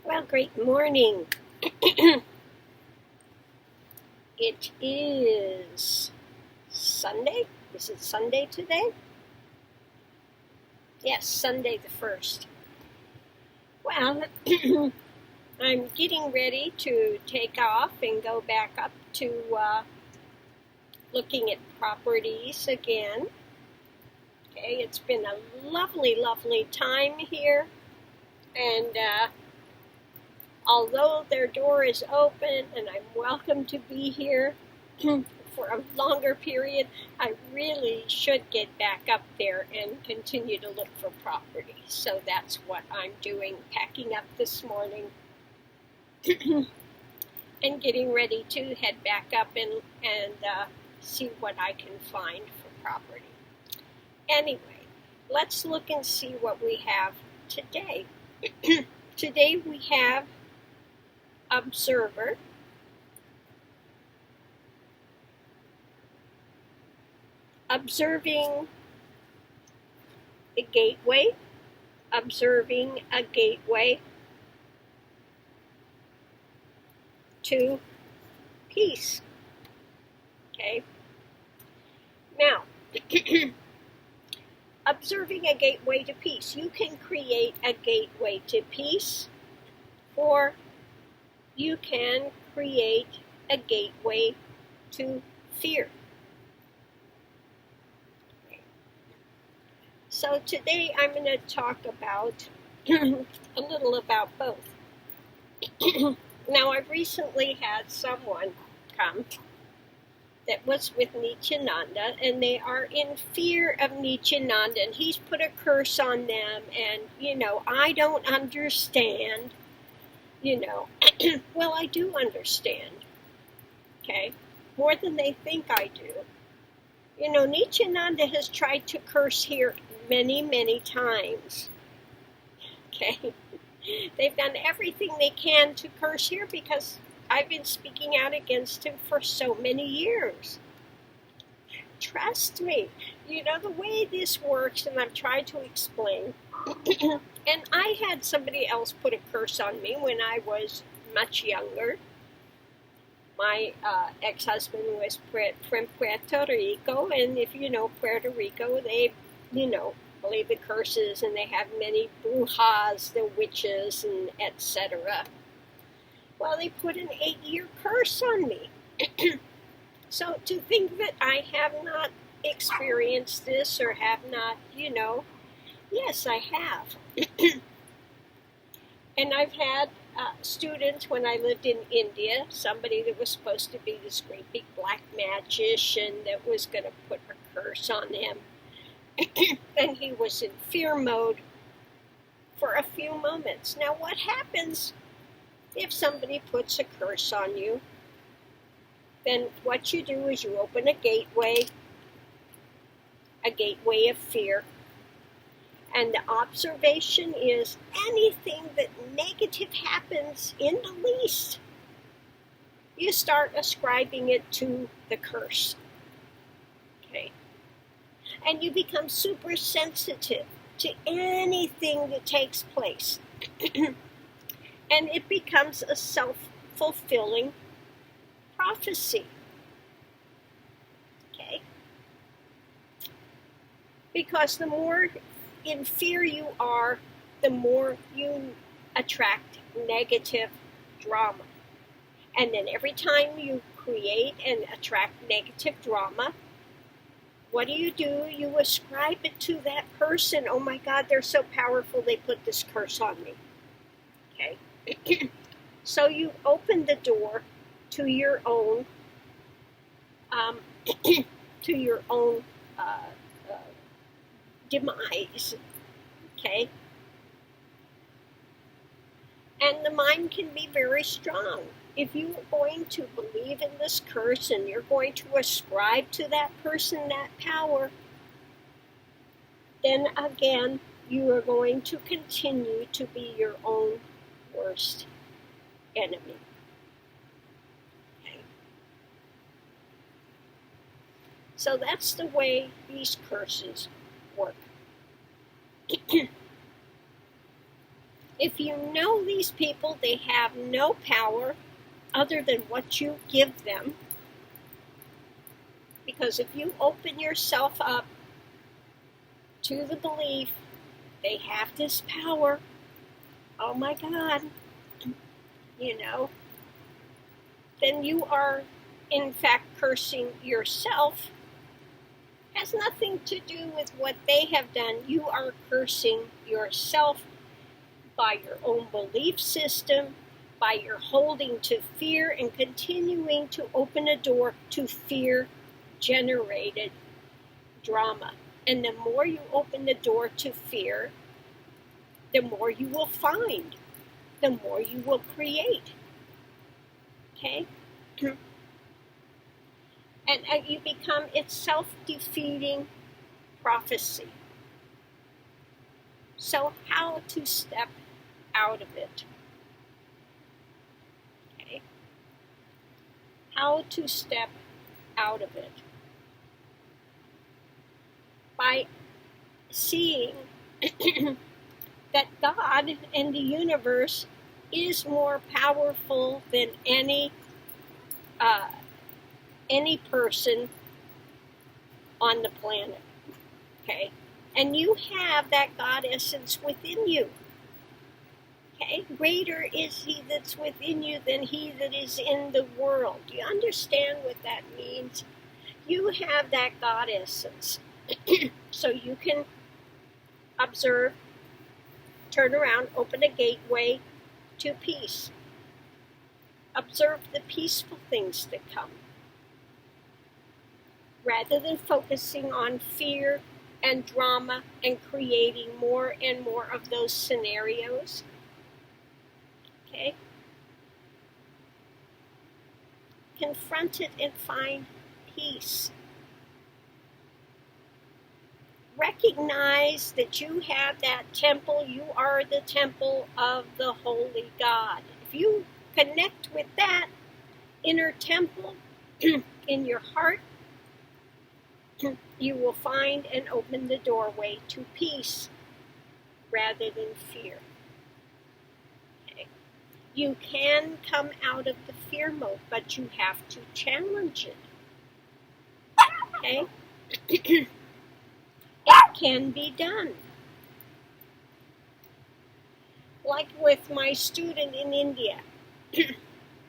Well, great morning. It is Sunday. Is it Sunday today? Yes, Sunday the 1st. Well, I'm getting ready to take off and go back up to looking at properties again. Okay, it's been a lovely, lovely time here. And although their door is open and I'm welcome to be here for a longer period, I really should get back up there and continue to look for property. So that's what I'm doing, packing up this morning and getting ready to head back up and see what I can find for property. Anyway, let's look and see what we have today. Today we have observer, observing a gateway, observing a gateway to peace. Okay. Now, observing a gateway to peace. You can create a gateway to peace, or you can create a gateway to fear. So today I'm going to talk about a little about both. Now, I've recently had someone come that was with Nityananda, and they are in fear of Nityananda, and he's put a curse on them, and, I don't understand, Well, I do understand, okay, more than they think I do. Nityananda has tried to curse here many, many times, okay? They've done everything they can to curse here because I've been speaking out against him for so many years. Trust me, the way this works, and I've tried to explain, and I had somebody else put a curse on me when I was much younger. My ex-husband was from Puerto Rico, and if you know Puerto Rico, they, believe in curses, and they have many brujas, the witches, and etc. Well, they put an 8-year curse on me. So to think that I have not experienced this or have not, yes, I have. And I've had students when I lived in India, somebody that was supposed to be this great big black magician that was going to put a curse on him. And he was in fear mode for a few moments. Now, what happens if somebody puts a curse on you? Then what you do is you open a gateway of fear. And the observation is anything that negative happens in the least, you start ascribing it to the curse. Okay? And you become super sensitive to anything that takes place. And it becomes a self-fulfilling prophecy. Okay? Because the more in fear you are, the more you attract negative drama. And then every time you create and attract negative drama, what do? You ascribe it to that person. Oh my God, they're so powerful, they put this curse on me. Okay? So you open the door to your own demise, okay? And the mind can be very strong. If you're going to believe in this curse and you're going to ascribe to that person that power, then again, you are going to continue to be your own worst enemy. Okay? So that's the way these curses work. If you know these people, they have no power other than what you give them. Because if you open yourself up to the belief they have this power, oh my God, then you are in fact cursing yourself. Has nothing to do with what they have done. You are cursing yourself by your own belief system, by your holding to fear and continuing to open a door to fear-generated drama. And the more you open the door to fear, the more you will find, the more you will create. Okay? And you become its self-defeating prophecy. So how to step out of it? Okay? How to step out of it? By seeing that God and the universe is more powerful than any person on the planet. Okay? And you have that God essence within you. Okay? Greater is he that's within you than he that is in the world. Do you understand what that means? You have that God essence. So you can observe, turn around, open a gateway to peace. Observe the peaceful things that come, rather than focusing on fear and drama and creating more and more of those scenarios. Okay? Confront it and find peace. Recognize that you have that temple. You are the temple of the Holy God. If you connect with that inner temple in your heart, you will find and open the doorway to peace rather than fear. Okay. You can come out of the fear mode, but you have to challenge it. Okay? It can be done. Like with my student in India,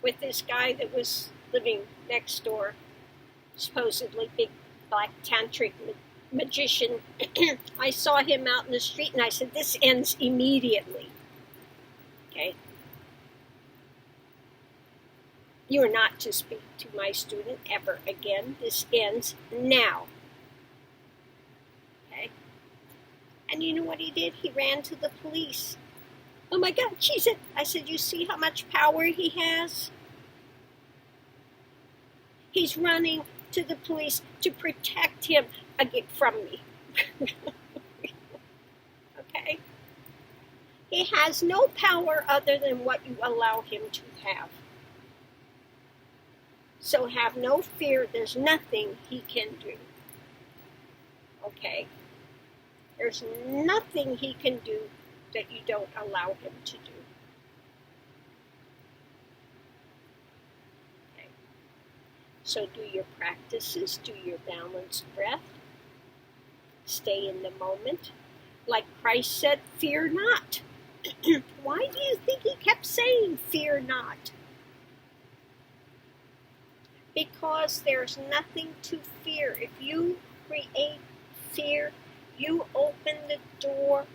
with this guy that was living next door, supposedly big black tantric magician. I saw him out in the street and I said, this ends immediately. Okay? You are not to speak to my student ever again. This ends now. Okay? And you know what he did? He ran to the police. Oh my God, I said, you see how much power he has? He's running to the police to protect him from me. Okay? He has no power other than what you allow him to have. So have no fear. There's nothing he can do. Okay? There's nothing he can do that you don't allow him to do. Okay? So do your practices, do your balanced breath. Stay in the moment. Like Christ said, fear not. Why do you think he kept saying, fear not? Because there's nothing to fear. If you create fear, you open the door,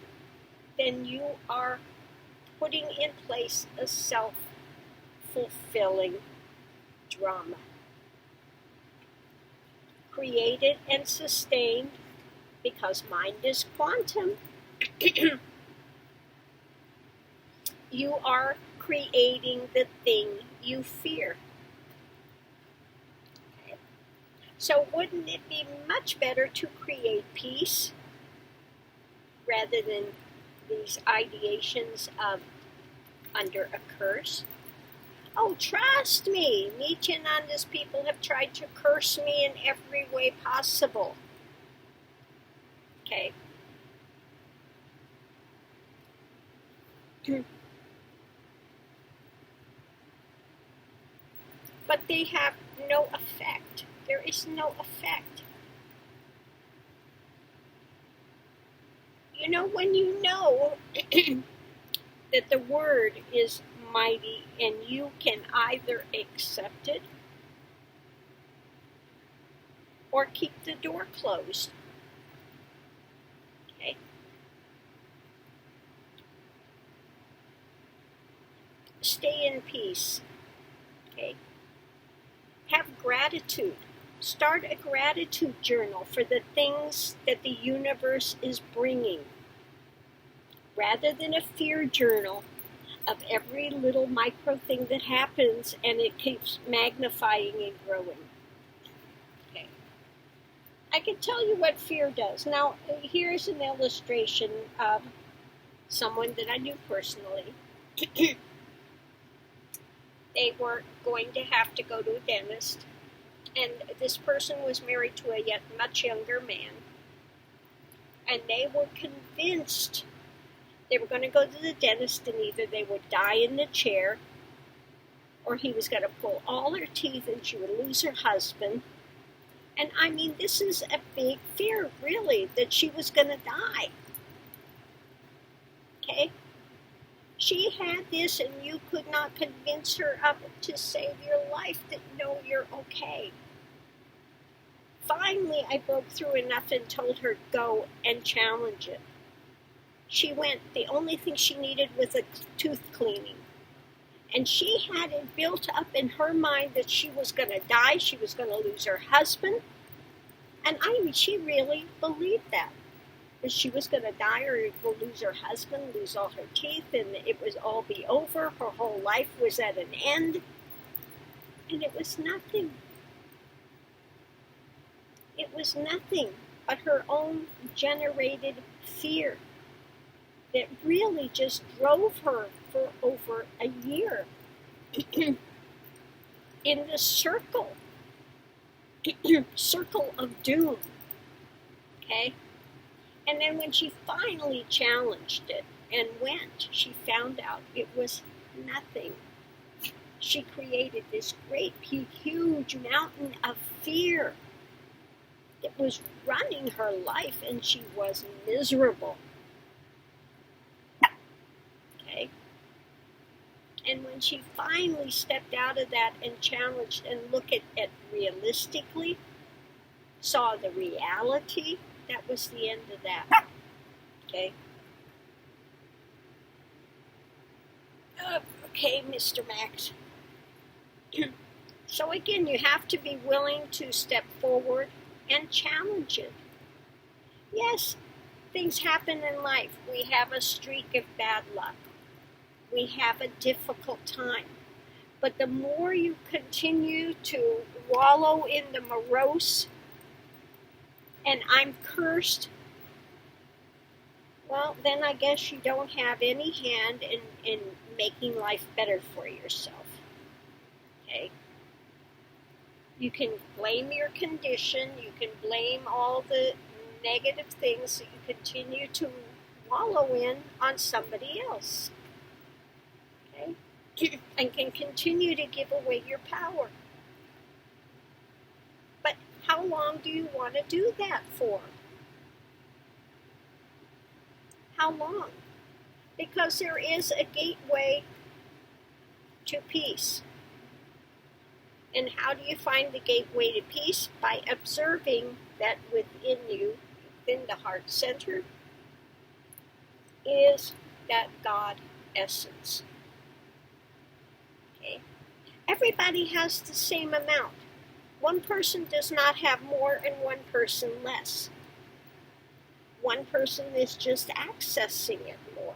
then you are putting in place a self-fulfilling drama. Created and sustained, because mind is quantum. You are creating the thing you fear. Okay. So wouldn't it be much better to create peace rather than these ideations of under a curse? Oh, trust me, Nityananda's people have tried to curse me in every way possible. Okay. But they have no effect. There is no effect. You know, when you know that the word is mighty and you can either accept it or keep the door closed. Okay? Stay in peace. Okay? Have gratitude. Start a gratitude journal for the things that the universe is bringing, rather than a fear journal of every little micro thing that happens and it keeps magnifying and growing. Okay. I can tell you what fear does. Now, here's an illustration of someone that I knew personally. They were going to have to go to a dentist, and this person was married to a yet much younger man, and they were convinced they were going to go to the dentist and either they would die in the chair or he was going to pull all her teeth and she would lose her husband. And I mean, this is a big fear, really, that she was going to die. Okay? She had this, and you could not convince her of it to save your life, that no, you're okay. Finally, I broke through enough and told her, go and challenge it. She went. The only thing she needed was a tooth cleaning. And she had it built up in her mind that she was going to die, she was going to lose her husband. And I mean, she really believed that she was going to die or lose her husband, lose all her teeth, and it would all be over. Her whole life was at an end. And it was nothing. It was nothing but her own generated fear that really just drove her for over a year in this circle of doom. Okay? And then when she finally challenged it and went, she found out it was nothing. She created this great, huge mountain of fear that was running her life, and she was miserable. Okay? And when she finally stepped out of that and challenged and looked at it realistically, saw the reality, that was the end of that. Okay? Okay, Mr. Max. So again, you have to be willing to step forward and challenge it. Yes, things happen in life. We have a streak of bad luck. We have a difficult time. But the more you continue to wallow in the morose, and I'm cursed, well, then I guess you don't have any hand in making life better for yourself. Okay? You can blame your condition, you can blame all the negative things that you continue to wallow in on somebody else. Okay? And can continue to give away your power. But how long do you want to do that for? How long? Because there is a gateway to peace. And how do you find the gateway to peace? By observing that within you, within the heart center, is that God essence. Okay? Everybody has the same amount. One person does not have more and one person less. One person is just accessing it more.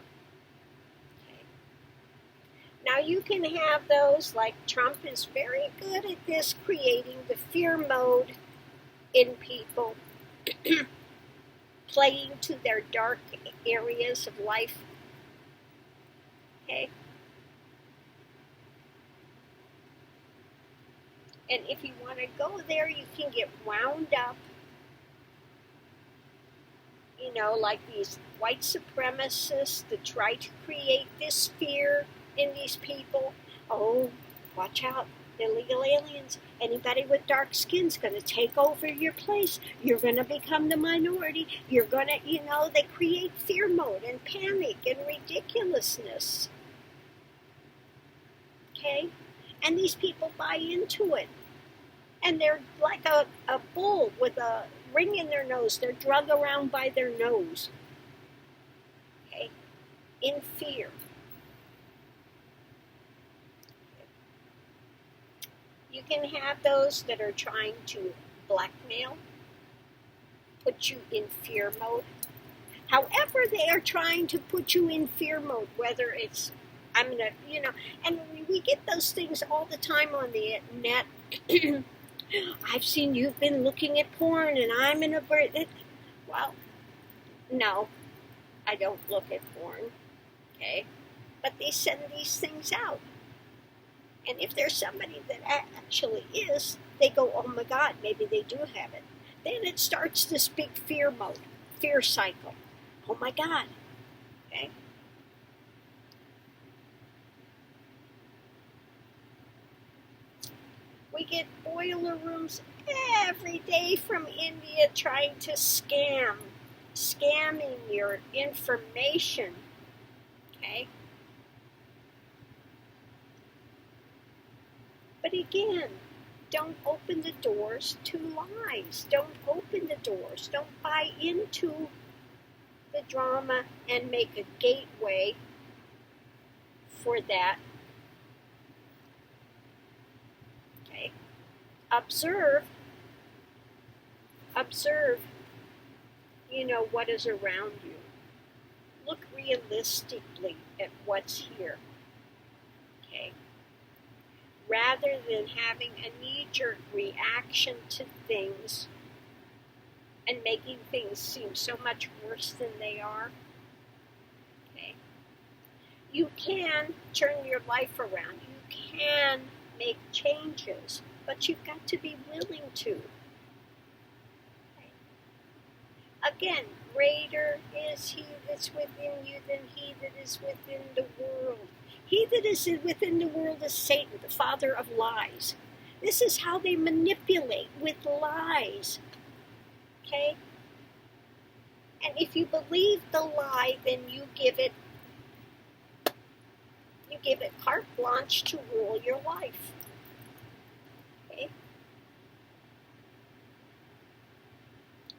Now you can have those, like Trump is very good at this, creating the fear mode in people, playing to their dark areas of life. Okay? And if you want to go there, you can get wound up, like these white supremacists that try to create this fear in these people. Oh, watch out, illegal aliens. Anybody with dark skin's going to take over your place. You're going to become the minority. You're going to, they create fear mode and panic and ridiculousness. Okay? And these people buy into it. And they're like a bull with a ring in their nose. They're drug around by their nose. Okay? In fear. You can have those that are trying to blackmail, put you in fear mode. However they are trying to put you in fear mode, whether it's, and we get those things all the time on the net. I've seen you've been looking at porn and I'm in a... Well, no, I don't look at porn, okay? But they send these things out. And if there's somebody that actually is, they go, oh my God, maybe they do have it. Then it starts this big fear mode, fear cycle. Oh my God, okay? We get boiler rooms every day from India trying to scamming your information, okay? But again, don't open the doors to lies. Don't open the doors. Don't buy into the drama and make a gateway for that. Okay? Observe, what is around you. Look realistically at what's here. Okay? Rather than having a knee-jerk reaction to things and making things seem so much worse than they are. Okay? You can turn your life around. You can make changes, but you've got to be willing to. Okay? Again, greater is he that's within you than he that is within the world. He that is within the world is Satan, the father of lies. This is how they manipulate, with lies. Okay? And if you believe the lie, then you give it carte blanche to rule your life. Okay?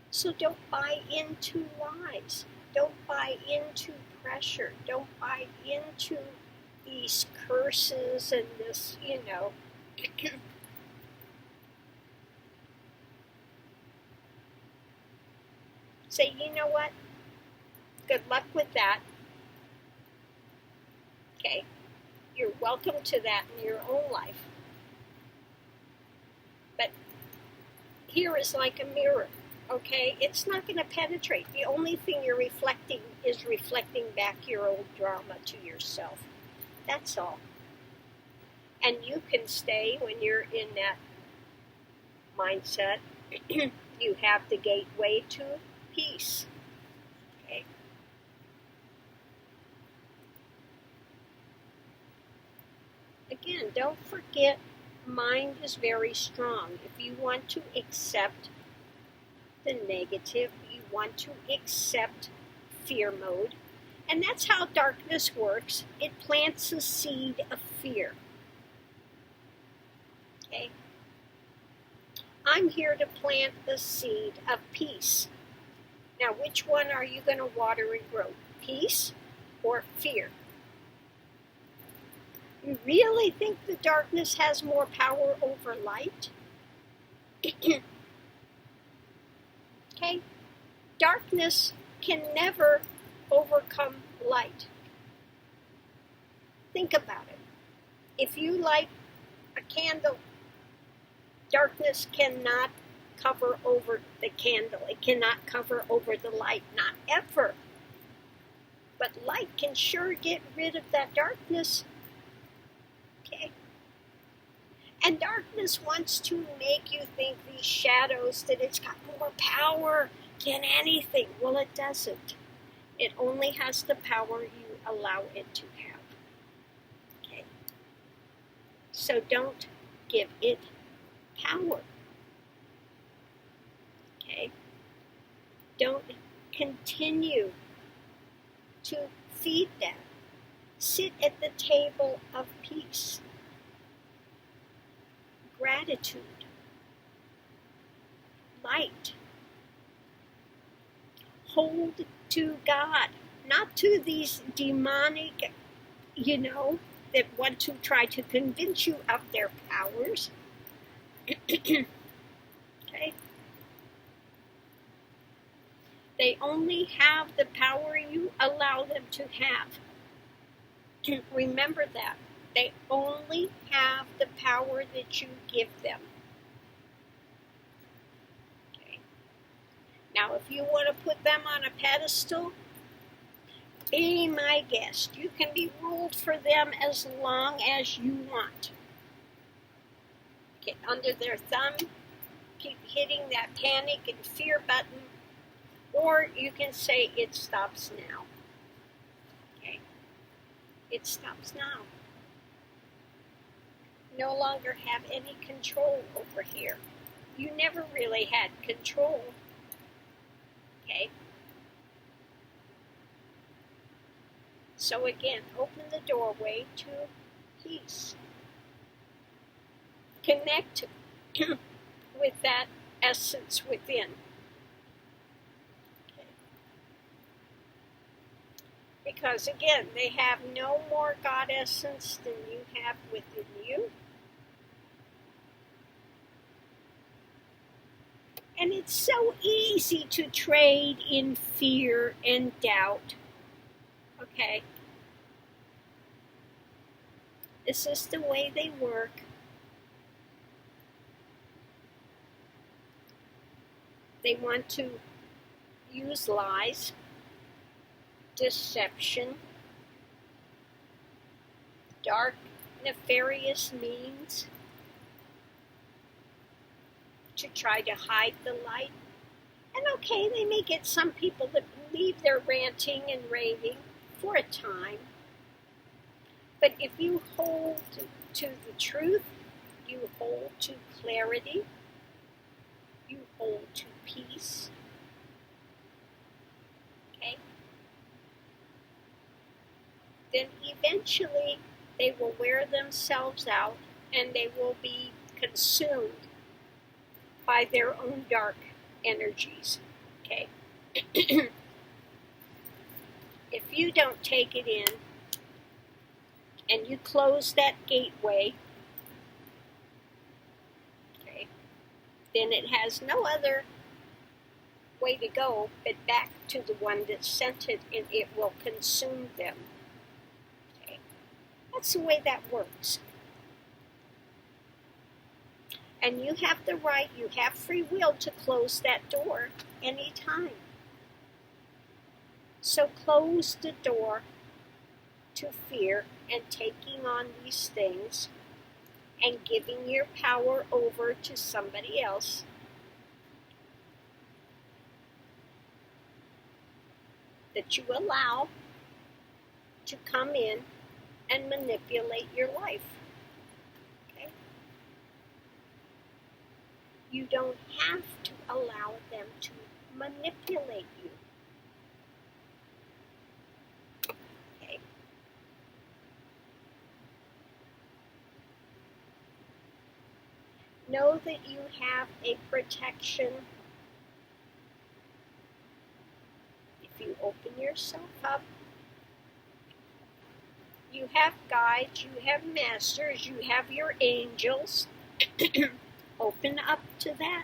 So don't buy into lies. Don't buy into pressure. Don't buy into these curses and this, Say, you know what? Good luck with that. Okay? You're welcome to that in your own life. But here is like a mirror, okay? It's not going to penetrate. The only thing you're reflecting is reflecting back your old drama to yourself. That's all. And you can stay when you're in that mindset. You have the gateway to peace. Okay? Again, don't forget, mind is very strong. If you want to accept the negative, you want to accept fear mode, and that's how darkness works. It plants a seed of fear. Okay? I'm here to plant the seed of peace. Now, which one are you going to water and grow? Peace or fear? You really think the darkness has more power over light? Okay? Darkness can never overcome light. Think about it. If you light a candle, darkness cannot cover over the candle. It cannot cover over the light, not ever. But light can sure get rid of that darkness. Okay? And darkness wants to make you think these shadows, that it's got more power Can anything? Well, it doesn't. It only has the power you allow it to have. Okay? So don't give it power. Okay? Don't continue to feed that. Sit at the table of peace, gratitude, light. Hold to God, not to these demonic, that want to try to convince you of their powers. Okay? They only have the power you allow them to have. Remember that. They only have the power that you give them. Okay. Now, if you want to put them on a pedestal, be my guest. You can be ruled for them as long as you want. Get under their thumb, keep hitting that panic and fear button, or you can say it stops now. Okay? It stops now. No longer have any control over here. You never really had control. Okay? So again, open the doorway to peace. Connect with that essence within. Okay. Because again, they have no more God essence than you have within you. And it's so easy to trade in fear and doubt. Okay? This is the way they work. They want to use lies, deception, dark, nefarious means to try to hide the light. And okay, they may get some people that believe they're ranting and raving for a time. But if you hold to the truth, you hold to clarity, you hold to peace, okay? Then eventually they will wear themselves out and they will be consumed by their own dark energies, okay? If you don't take it in and you close that gateway, okay, then it has no other way to go but back to the one that sent it, and it will consume them. Okay? That's the way that works. And you have the right, you have free will to close that door anytime. So close the door to fear and taking on these things and giving your power over to somebody else. That you allow to come in and manipulate your life. Okay? You don't have to allow them to manipulate you. Okay? Know that you have a protection. If you open yourself up, you have guides, you have masters, you have your angels. Open up to that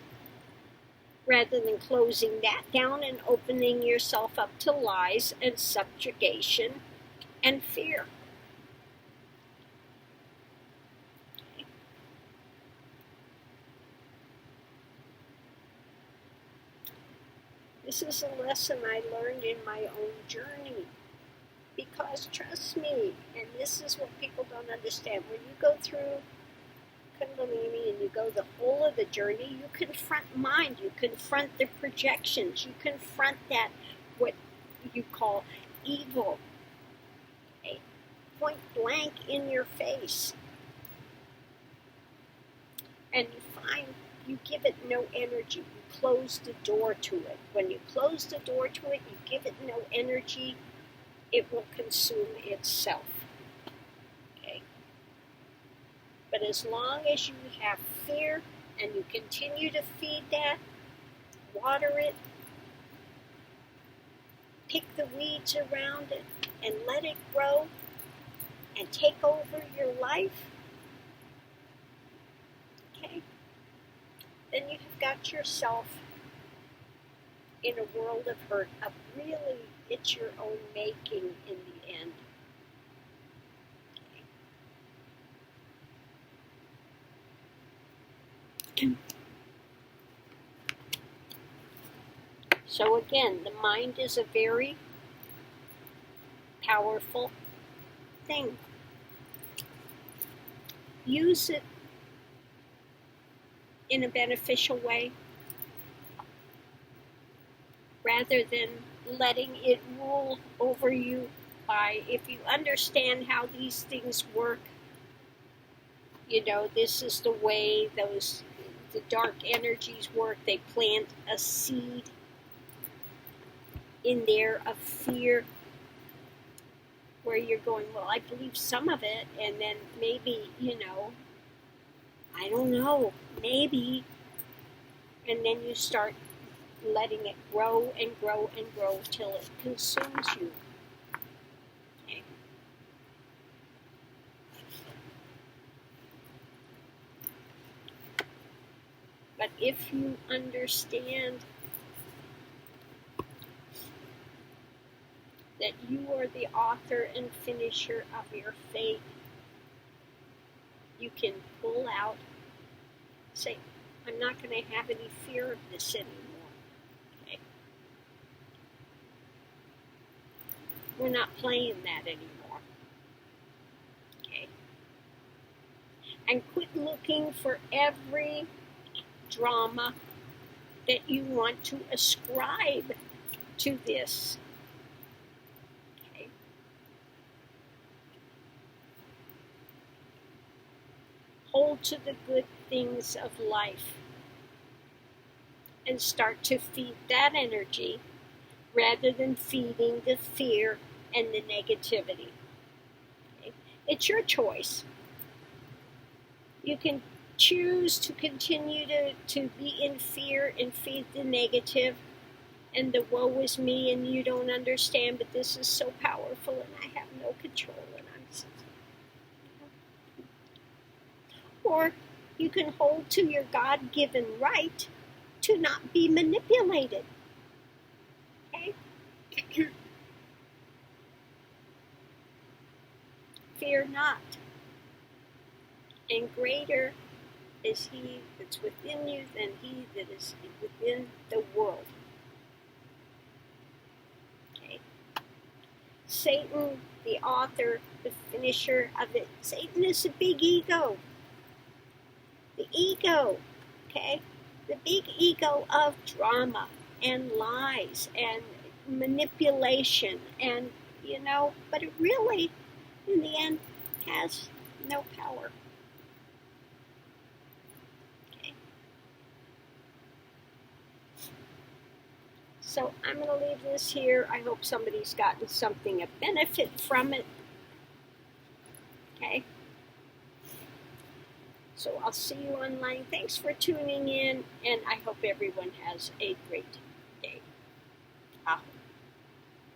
rather than closing that down and opening yourself up to lies and subjugation and fear. Okay. This is a lesson I learned in my own journey. Because trust me, and this is what people don't understand, when you go through crystalkundalini and you go the whole of the journey, you confront mind, you confront the projections, you confront that, what you call evil, okay? Point blank in your face. And you find you give it no energy. You close the door to it. When you close the door to it, you give it no energy, it will consume itself. Okay? But as long as you have fear and you continue to feed that, water it, pick the weeds around it, and let it grow and take over your life, okay, then you have got yourself in a world of hurt, of really, it's your own making in the end. Okay. So again, the mind is a very powerful thing. Use it in a beneficial way rather than letting it rule over you by, if you understand how these things work, you know, this is the way the dark energies work. They plant a seed in there of fear where you're going, well, I believe some of it, and then maybe, you know, I don't know, maybe, and then you start letting it grow and grow and grow till it consumes you. Okay. But if you understand that you are the author and finisher of your fate, you can pull out, say, I'm not going to have any fear of this anymore. Okay? We're not playing that anymore. Okay? And quit looking for every drama that you want to ascribe to this. Okay? Hold to the good things of life and start to feed that energy rather than feeding the fear and the negativity. Okay? It's your choice. You can choose to continue to be in fear and feed the negative and the woe is me and you don't understand, but this is so powerful and I have no control and I'm so... Or you can hold to your God-given right to not be manipulated. Okay? Fear not. And greater is he that's within you than he that is within the world. Okay? Satan, the author, the finisher of it. Satan is a big ego. The ego, okay? The big ego of drama and lies and manipulation and, you know, but it really, in the end, has no power. Okay? So I'm going to leave this here. I hope somebody's gotten something, a benefit from it. Okay? So I'll see you online. Thanks for tuning in, and I hope everyone has a great day.